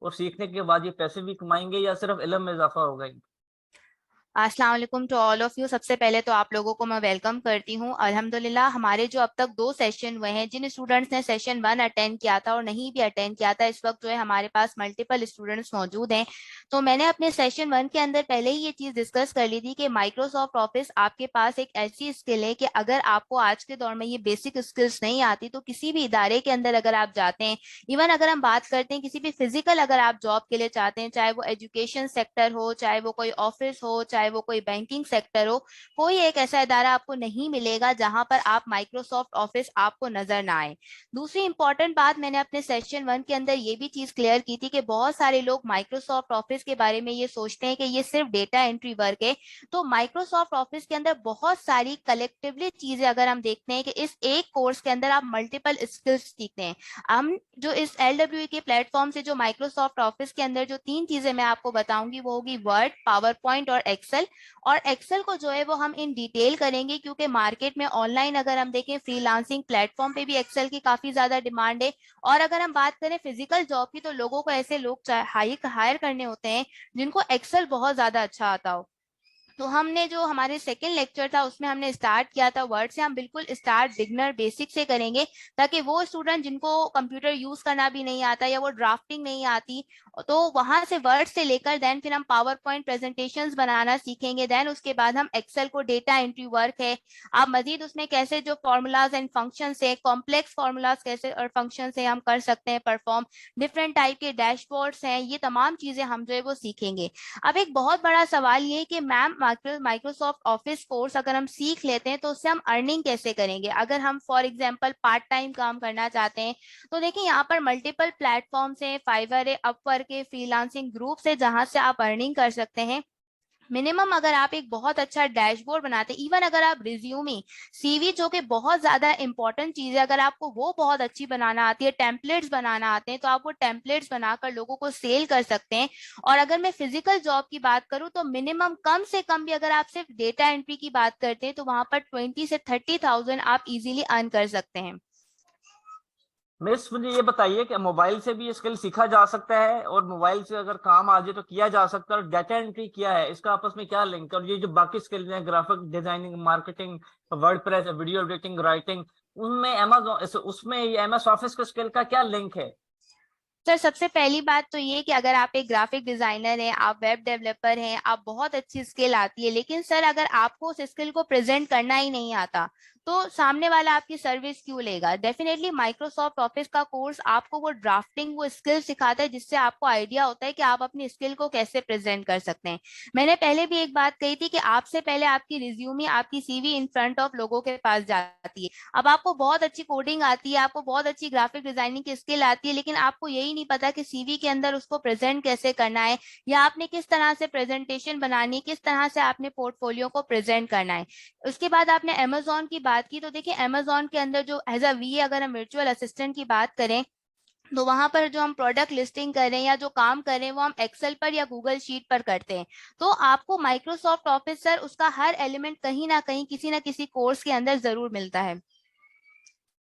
और सीखने के बाद ये पैसे भी कमाएंगे या सिर्फ इल्म में इजाफा होगा? अस्सलाम वालेकुम टू ऑल ऑफ यू। सबसे पहले तो आप लोगों को मैं वेलकम करती हूँ। अल्हम्दुलिल्लाह हमारे जो अब तक 2 सेशन हुए हैं, जिन स्टूडेंट्स ने सेशन 1 अटेंड किया था और नहीं भी अटेंड किया था, इस वक्त जो है हमारे पास मल्टीपल स्टूडेंट्स मौजूद हैं। तो मैंने अपने सेशन 1 के अंदर पहले ही ये चीज़ डिस्कस कर ली थी कि माइक्रोसॉफ्ट ऑफिस आपके पास एक ऐसी स्किल है कि अगर आपको आज के दौर में ये बेसिक स्किल्स नहीं आती तो किसी भी इदारे के अंदर अगर आप जाते हैं, इवन अगर हम बात करते हैं किसी भी फिजिकल अगर आप जॉब के लिए चाहते हैं, चाहे वो एजुकेशन सेक्टर हो, चाहे वो कोई ऑफिस हो, चाहे वो कोई बैंकिंग सेक्टर हो, कोई एक ऐसा इदारा आपको नहीं मिलेगा जहां पर आप माइक्रोसॉफ्ट ऑफिस आपको नजर ना आए। दूसरी इंपॉर्टेंट बात, मैंने अपने सेशन 1 के अंदर ये भी चीज क्लियर की थी कि बहुत सारे लोग माइक्रोसॉफ्ट ऑफिस के बारे में ये सोचते हैं कि ये सिर्फ डेटा एंट्री वर्क है। तो माइक्रोसॉफ्ट ऑफिस के अंदर बहुत सारी कलेक्टिवली चीजें अगर हम देखते हैं कि इस एक कोर्स के अंदर आप मल्टीपल स्किल्स सीखते हैं। हम जो इस LWE के प्लेटफॉर्म से जो माइक्रोसॉफ्ट ऑफिस के अंदर जो 3 चीजें मैं आपको बताऊंगी वो होगी वर्ड, पावर पॉइंट और एक्सेल। और एक्सेल को जो है वो हम इन डिटेल करेंगे, क्योंकि मार्केट में ऑनलाइन अगर हम देखें फ्रीलांसिंग प्लेटफॉर्म पे भी एक्सेल की काफी ज्यादा डिमांड है। और अगर हम बात करें फिजिकल जॉब की, तो लोगों को ऐसे लोग हायर करने होते हैं जिनको एक्सेल बहुत ज्यादा अच्छा आता हो। तो हमने जो हमारे सेकेंड लेक्चर था उसमें हमने स्टार्ट किया था वर्ड से। हम बिल्कुल स्टार्ट बिगनर बेसिक से करेंगे, ताकि वो स्टूडेंट जिनको कंप्यूटर यूज करना भी नहीं आता या वो ड्राफ्टिंग नहीं आती, तो वहां से वर्ड से लेकर देन फिर हम पावर पॉइंट प्रेजेंटेशंस बनाना सीखेंगे। देन उसके बाद हम एक्सेल को डेटा एंट्री वर्क है, आप मजीद उसमें कैसे जो फॉर्मूलाज एंड फंक्शन है, कॉम्प्लेक्स फॉर्मूलाज कैसे और फंक्शन से हम कर सकते हैं परफॉर्म, डिफरेंट टाइप के डैशबोर्ड्स हैं, ये तमाम चीजें हम जो है वो सीखेंगे। अब एक बहुत बड़ा सवाल ये है कि मैम माइक्रोसॉफ्ट ऑफिस कोर्स अगर हम सीख लेते हैं तो उससे हम अर्निंग कैसे करेंगे? अगर हम फॉर एग्जांपल पार्ट टाइम काम करना चाहते हैं, तो देखिए यहाँ पर मल्टीपल प्लेटफॉर्म्स हैं, फाइवर है, अपवर्क है, फ्रीलांसिंग ग्रुप्स है, जहां से आप अर्निंग कर सकते हैं। मिनिमम अगर आप एक बहुत अच्छा डैशबोर्ड बनाते हैं, इवन अगर आप रिज्यूमी, सीवी, जो कि बहुत ज्यादा इंपॉर्टेंट चीज है, अगर आपको वो बहुत अच्छी बनाना आती है, टेम्पलेट्स बनाना आते हैं, तो आप वो टेम्पलेट्स बनाकर लोगों को सेल कर सकते हैं। और अगर मैं फिजिकल जॉब की बात करूं तो मिनिमम कम से कम भी अगर आप सिर्फ डेटा एंट्री की बात करते हैं तो वहां पर 20 से 30,000 आप इजीली अर्न कर सकते हैं। मिस, मुझे ये बताइए कि मोबाइल से भी ये स्किल सीखा जा सकता है, और मोबाइल से अगर काम आ जाए तो किया जा सकता है, और डाटा एंट्री किया है, इसका आपस में क्या लिंक है? और ये जो बाकी स्किल्स हैं, graphic designing, marketing, WordPress, video editing, writing, उनमें अमेजोन, उसमें MS ऑफिस के स्किल का क्या लिंक है? सर सबसे पहली बात तो ये कि अगर आप एक ग्राफिक डिजाइनर हैं, आप वेब डेवलपर हैं, आप बहुत अच्छी स्किल आती है, लेकिन सर अगर आपको उस स्किल को प्रेजेंट करना ही नहीं आता, तो सामने वाला आपकी सर्विस क्यों लेगा? डेफिनेटली माइक्रोसॉफ्ट ऑफिस का कोर्स आपको वो ड्राफ्टिंग, वो स्किल सिखाता है, जिससे आपको आइडिया होता है कि आप अपनी स्किल को कैसे प्रेजेंट कर सकते हैं। मैंने पहले भी एक बात कही थी कि आपसे पहले आपकी रिज्यूमी, आपकी सीवी इन फ्रंट ऑफ लोगों के पास जाती है। अब आपको बहुत अच्छी कोडिंग आती है, आपको बहुत अच्छी ग्राफिक डिजाइनिंग की स्किल आती है, लेकिन आपको यही नहीं पता कि सीवी के अंदर उसको प्रेजेंट कैसे करना है, या आपने किस तरह से प्रेजेंटेशन बनानी है, किस तरह से आपने पोर्टफोलियो को प्रेजेंट करना है। उसके बाद आपने अमेजोन की बात की, तो देखिए अमेजोन के अंदर जो एज अ वी, अगर हम वर्चुअल असिस्टेंट की बात करें, तो वहां पर जो हम प्रोडक्ट लिस्टिंग कर रहे हैं या जो काम कर रहे हैं वो हम एक्सेल पर या गूगल शीट पर करते हैं। तो आपको माइक्रोसॉफ्ट ऑफिस सर उसका हर एलिमेंट कहीं ना कहीं किसी ना किसी कोर्स के अंदर जरूर मिलता है।